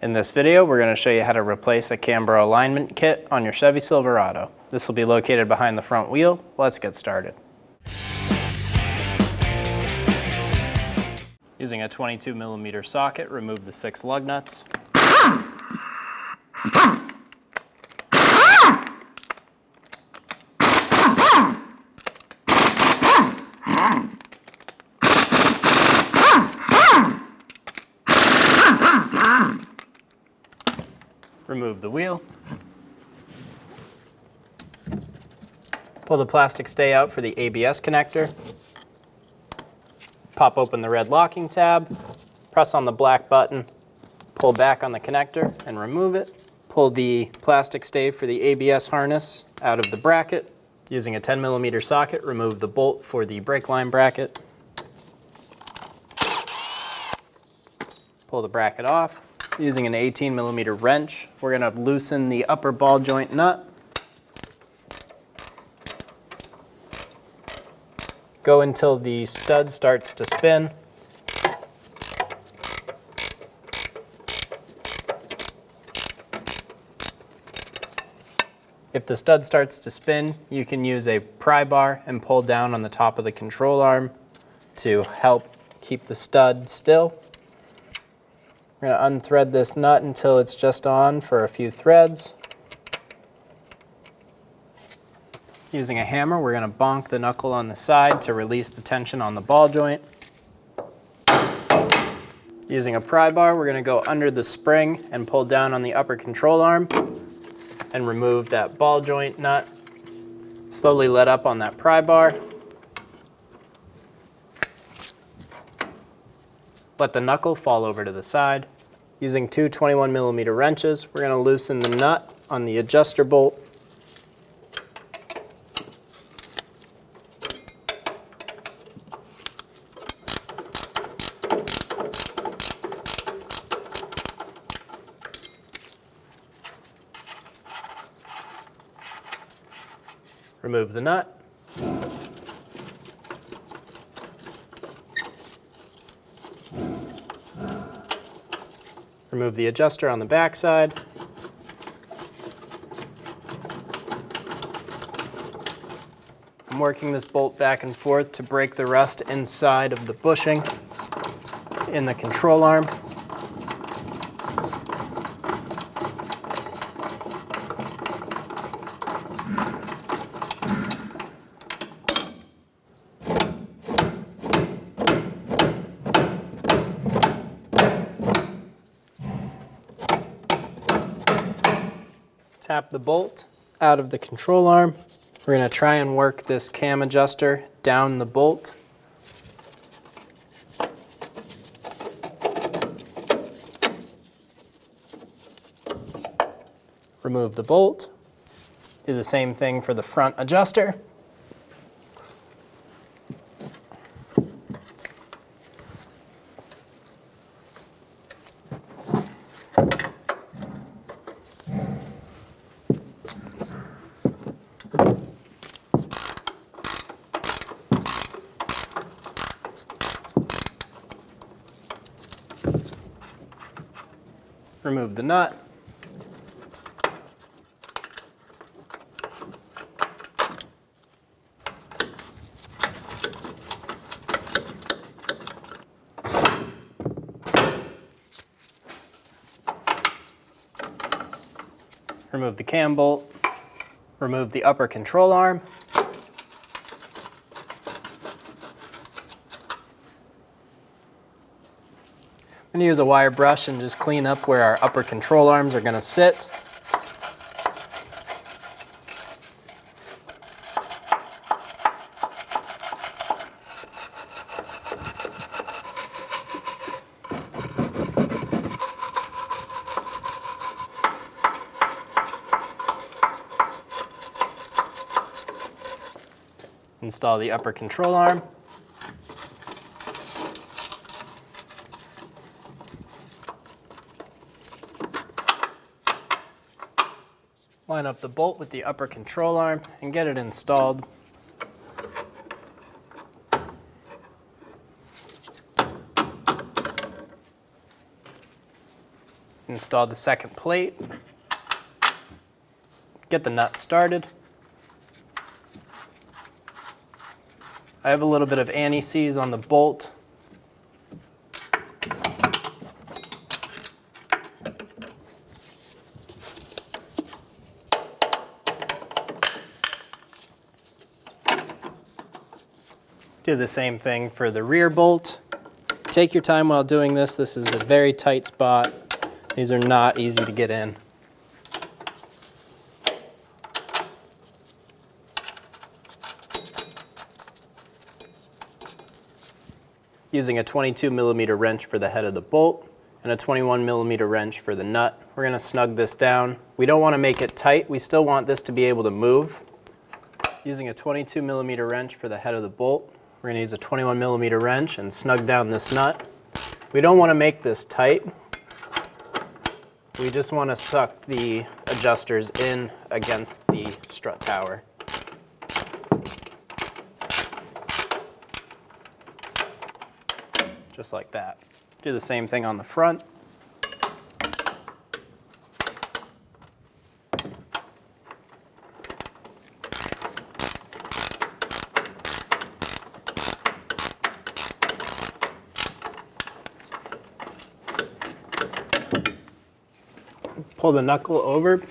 In this video, we're going to show you how to replace a camber alignment kit on your Chevy Silverado. This will be located behind the front wheel. Let's get started. Using a 22mm socket, remove the 6 lug nuts. Remove the wheel. Pull the plastic stay out for the ABS connector. Pop open the red locking tab. Press on the black button. Pull back on the connector and remove it. Pull the plastic stay for the ABS harness out of the bracket. Using a 10mm socket, remove the bolt for the brake line bracket. Pull the bracket off. Using an 18mm wrench, we're going to loosen the upper ball joint nut. Go until the stud starts to spin. If the stud starts to spin, you can use a pry bar and pull down on the top of the control arm to help keep the stud still. We're going to unthread this nut until it's just on for a few threads. Using a hammer, we're going to bonk the knuckle on the side to release the tension on the ball joint. Using a pry bar, we're going to go under the spring and pull down on the upper control arm and remove that ball joint nut. Slowly let up on that pry bar. Let the knuckle fall over to the side. Using two 21mm wrenches, we're going to loosen the nut on the adjuster bolt. Remove the nut. Remove the adjuster on the back side. I'm working this bolt back and forth to break the rust inside of the bushing in the control arm. Tap the bolt out of the control arm. We're going to try and work this cam adjuster down the bolt. Remove the bolt. Do the same thing for the front adjuster. Remove the nut. Remove the cam bolt. Remove the upper control arm. I'm going to use a wire brush and just clean up where our upper control arms are going to sit. Install the upper control arm. Line up the bolt with the upper control arm and get it installed. Install the second plate. Get the nut started. I have a little bit of anti-seize on the bolt. Do the same thing for the rear bolt. Take your time while doing this. This is a very tight spot. These are not easy to get in. Using a 22mm wrench for the head of the bolt and a 21mm wrench for the nut, we're going to snug this down. We don't want to make it tight. We still want this to be able to move. Using a 22mm wrench for the head of the bolt, we're going to use a 21mm wrench and snug down this nut. We don't want to make this tight. We just want to suck the adjusters in against the strut tower. Just like that. Do the same thing on the front. Pull the knuckle over,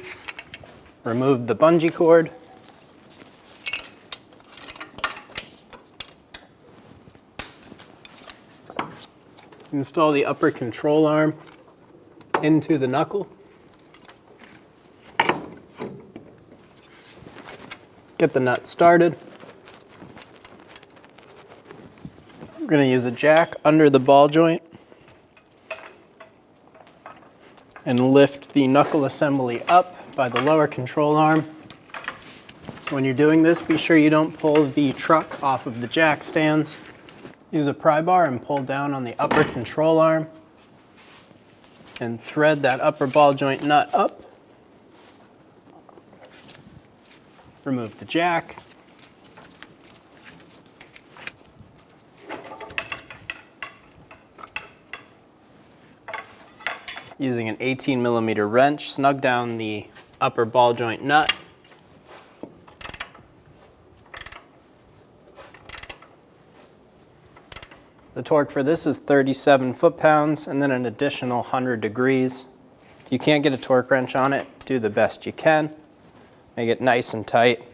remove the bungee cord. Install the upper control arm into the knuckle. Get the nut started. We're going to use a jack under the ball joint and lift the knuckle assembly up by the lower control arm. When you're doing this, be sure you don't pull the truck off of the jack stands. Use a pry bar and pull down on the upper control arm and thread that upper ball joint nut up. Remove the jack. Using an 18mm wrench, snug down the upper ball joint nut. The torque for this is 37 foot-pounds and then an additional 100 degrees. If you can't get a torque wrench on it, do the best you can. Make it nice and tight.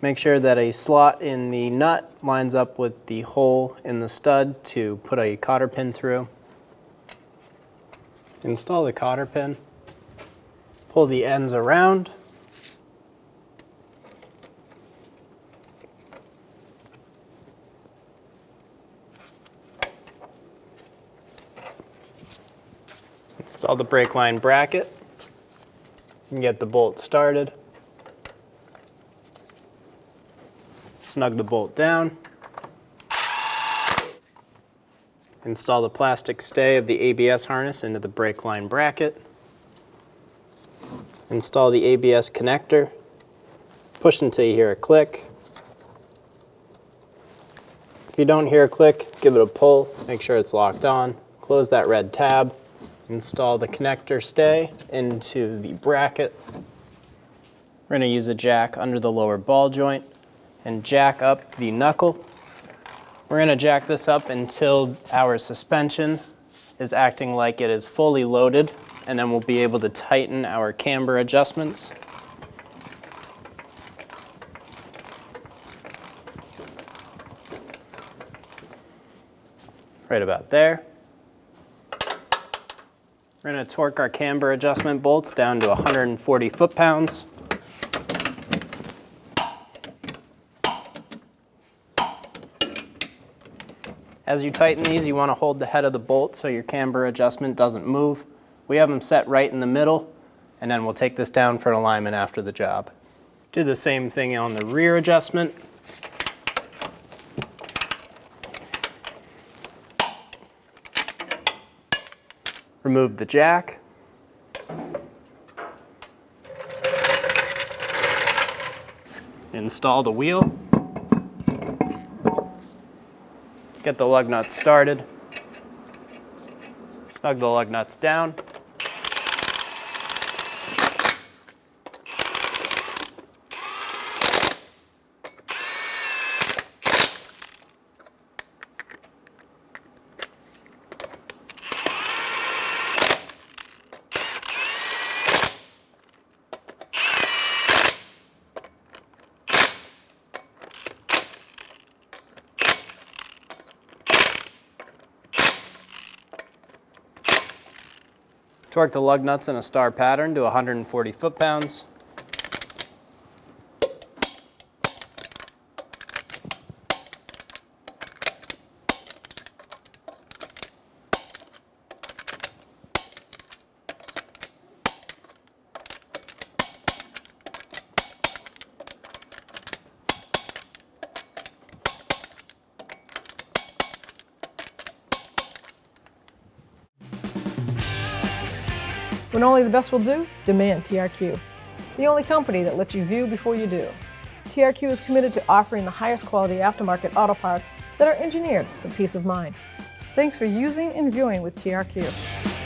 Make sure that a slot in the nut lines up with the hole in the stud to put a cotter pin through. Install the cotter pin. Pull the ends around. Install the brake line bracket and get the bolt started. Snug the bolt down. Install the plastic stay of the ABS harness into the brake line bracket. Install the ABS connector. Push until you hear a click. If you don't hear a click, give it a pull. Make sure it's locked on. Close that red tab. Install the connector stay into the bracket. We're going to use a jack under the lower ball joint and jack up the knuckle. We're going to jack this up until our suspension is acting like it is fully loaded, and then we'll be able to tighten our camber adjustments. Right about there. We're going to torque our camber adjustment bolts down to 140 foot-pounds. As you tighten these, you want to hold the head of the bolt so your camber adjustment doesn't move. We have them set right in the middle, and then we'll take this down for alignment after the job. Do the same thing on the rear adjustment. Remove the jack. Install the wheel. Get the lug nuts started. Snug the lug nuts down. Torque the lug nuts in a star pattern to 140 foot-pounds. When only the best will do, demand TRQ. The only company that lets you view before you do. TRQ is committed to offering the highest quality aftermarket auto parts that are engineered for peace of mind. Thanks for using and viewing with TRQ.